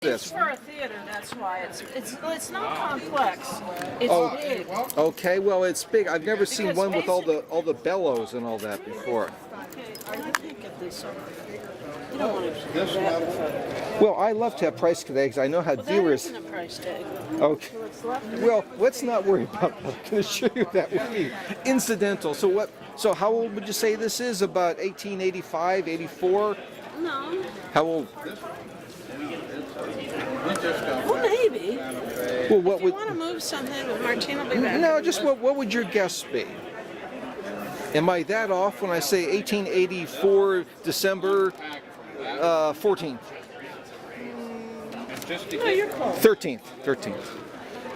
It's this? for a theater, that's why. It's not complex. It's Oh, big. okay. Well, it's big. I've never seen Because one with all the bellows and all that before. Okay, I can't get this over. You don't want to do that. Well, I love to have price tags. I know how Well, that dealers. isn't a price tag. Okay. Well, let's not worry about that. I can assure you that would be incidental. So what? So how old would you say this is? About 1885, 84? No. How old? Well, maybe. Well, what If you would? want to move something, Martine will be back. No, just what would your guess be? Am I that off when I say 1884 December 14th? No, you're close. 13th.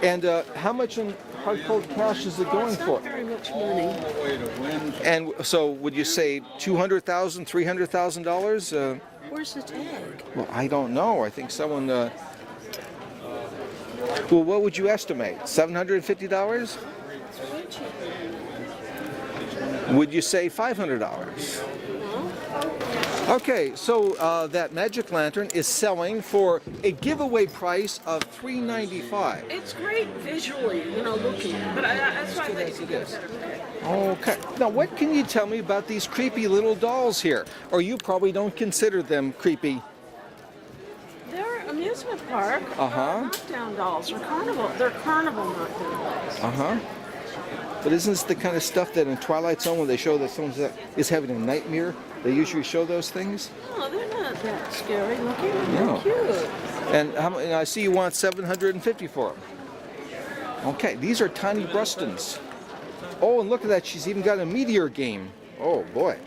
And how much in hard cold cash is it going It's for? not very much money. And so would you say $200,000, $300,000? Where's the tag? Well, I don't know. I think someone. Well, what would you estimate? $750? Would you say $500? Okay, so that magic lantern is selling for a giveaway price of $395. It's great visually, looking. But that's why I think you get better. Okay. Now, what can you tell me about these creepy little dolls here? Or you probably don't consider them creepy. They're amusement park. Knockdown dolls or carnival. They're carnival knockdown dolls. But isn't this the kind of stuff that in Twilight Zone, when they show that someone is having a nightmare, they usually show those things? No, they're not that scary looking. No. They're cute. And I see you want $750 for them. Okay, these are tiny Brustons. Oh, and look at that. She's even got a meteor game. Oh, boy.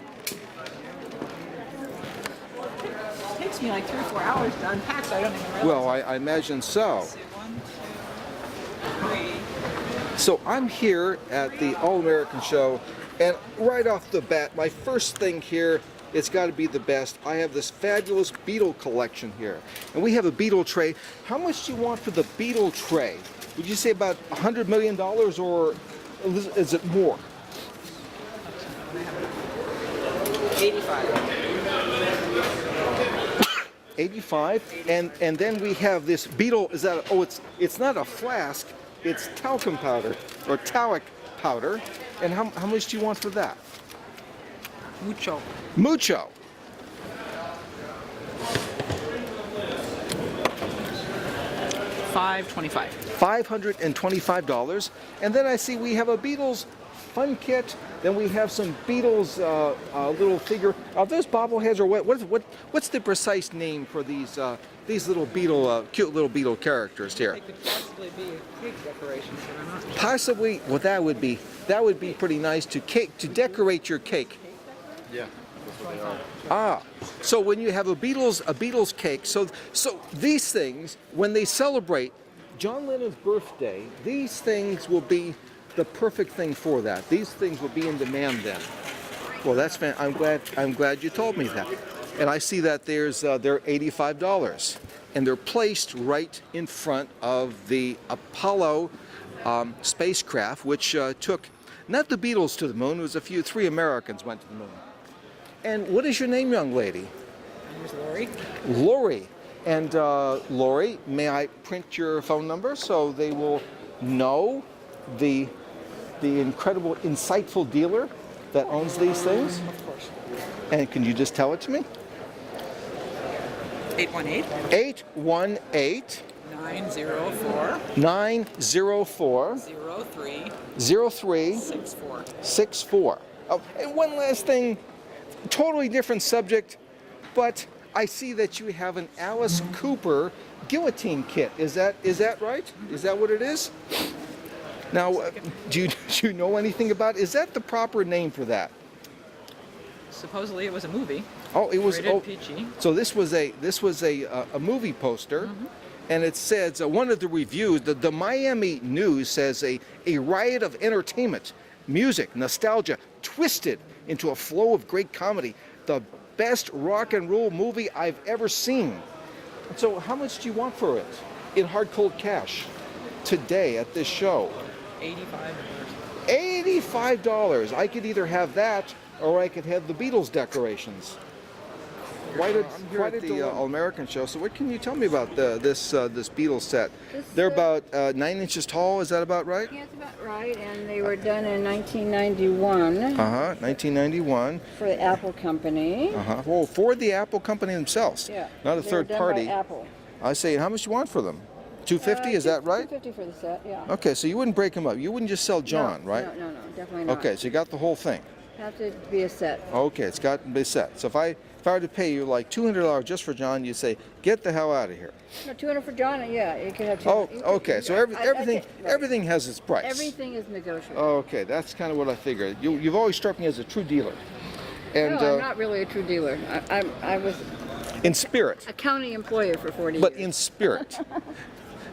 It takes me like 3 or 4 hours to unpack, so I don't even realize. Well, I imagine so. 1, 3. So I'm here at the All-American Show, and right off the bat, my first thing here, it's got to be the best. I have this fabulous Beatle collection here. And we have a Beatle tray. How much do you want for the Beatle tray? Would you say about $100 million, or is it more? 85. 85, and then we have this Beatle. Is that? Oh, it's not a flask. It's talcum powder or talc powder. And how much do you want for that? Mucho. Mucho. $525. $525. And then I see we have a Beatles fun kit. Then we have some Beatles little figure. Are those bobbleheads, or what's the precise name for these little Beatle, cute little Beatle characters here? They could possibly be cake decorations, but I'm not sure. Possibly. Well, that would be pretty nice to decorate your cake. Yeah. So when you have a Beatles cake, so these things, when they celebrate John Lennon's birthday, these things will be the perfect thing for that. These things will be in demand then. Well, that's I'm glad you told me that. And I see that they're $85, and they're placed right in front of the Apollo spacecraft, which took not the Beatles to the moon. It was 3 Americans went to the moon. And what is your name, young lady? My name is Lori. Lori. And Lori, may I print your phone number so they will know the incredible, insightful dealer that owns these things? Of course. And can you just tell it to me? 818. 818 904. 904 03. 03 64. 64. Oh, and one last thing, totally different subject, but I see that you have an Alice Cooper guillotine kit. Is that right? Is that what it is? Now, do you know anything about it? Is that the proper name for that? Supposedly it was a movie. Oh, it was. Rated PG. So this was a movie poster, and it says one of the reviews. The Miami News says a riot of entertainment, music, nostalgia, twisted into a flow of great comedy. The best rock and roll movie I've ever seen. So how much do you want for it in hard cold cash today at this show? $85. $85. I could either have that or I could have the Beatles decorations. quite at the All-American show. So what can you tell me about this Beatles set? They're about 9 inches tall. Is that about right? Yeah, it's about right. And they were done in 1991. 1991. For the Apple Company. Well, for the Apple Company themselves. Yeah. Not a third party. By Apple. I say, how much you want for them? 250, is that right? 250 for the set, yeah. Okay, so you wouldn't break them up. You wouldn't just sell John, right? No, definitely not. Okay, so you got the whole thing. Have to be a set. Okay, it's got to be set. So if I were to pay you like $200 just for John, you'd say, get the hell out of here. No, 200 for John, yeah, you could have 200. Oh, okay. So everything has its price. Everything is negotiable. Okay, that's kind of what I figured. You've always struck me as a true dealer. And, no, I'm not really a true dealer. I was in spirit. a county employee for 40 years. But in spirit.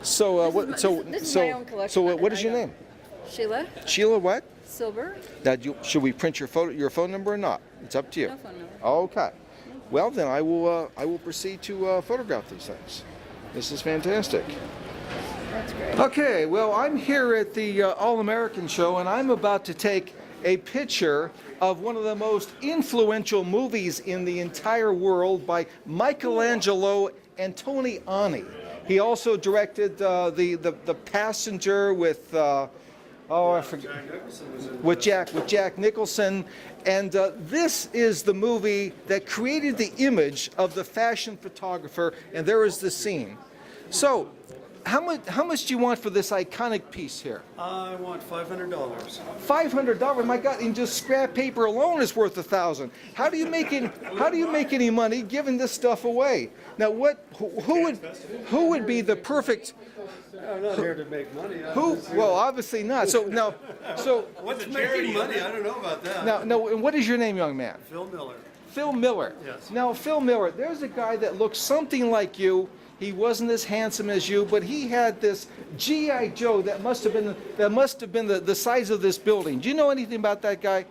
So this is my own collection. So what is your name? Sheila Sheila what? Silver. Now, should we print your phone number or not? It's up to you. No phone number. Okay. Well, then I will proceed to photograph these things. This is fantastic. That's great. Okay. Well, I'm here at the All-American show, and I'm about to take a picture of one of the most influential movies in the entire world by Michelangelo Antonioni. He also directed the Passenger with I forget, with Jack Nicholson, and this is the movie that created the image of the fashion photographer. And there is the scene. So, how much do you want for this iconic piece here? I want $500. $500? My God! And just scrap paper alone is worth $1,000. How do you make any money giving this stuff away? Now, who would be the perfect? I'm not here to make money. Well, obviously not. So What's making money? I don't know about that. Now, and what is your name, young man? Phil Miller. Phil Miller. Yes. Now, Phil Miller, there's a guy that looks something like you. He wasn't as handsome as you, but he had this G.I. Joe that must have been the size of this building. Do you know anything about that guy?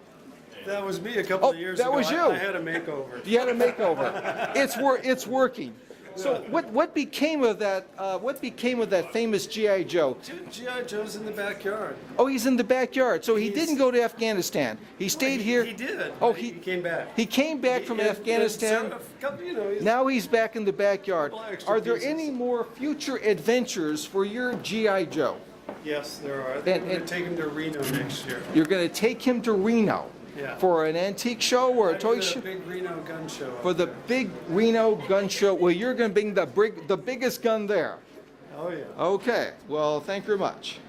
That was me a couple of years ago. That was you. I had a makeover. You had a makeover. It's working. So what became of that? What became of that famous G.I. Joe? G.I. Joe's in the backyard. Oh, he's in the backyard. So he didn't go to Afghanistan. He stayed here. He did. Oh, he came back. He came back from Afghanistan. Now he's back in the backyard. Are there any more future adventures for your G.I. Joe? Yes, there are. I think I'm going to take him to Reno next year. You're going to take him to Reno. Yeah. For an antique show or a toy show? For the big Reno gun show. For the big Reno gun show. Well, you're going to bring the biggest gun there. Oh, yeah. Okay. Well, thank you very much.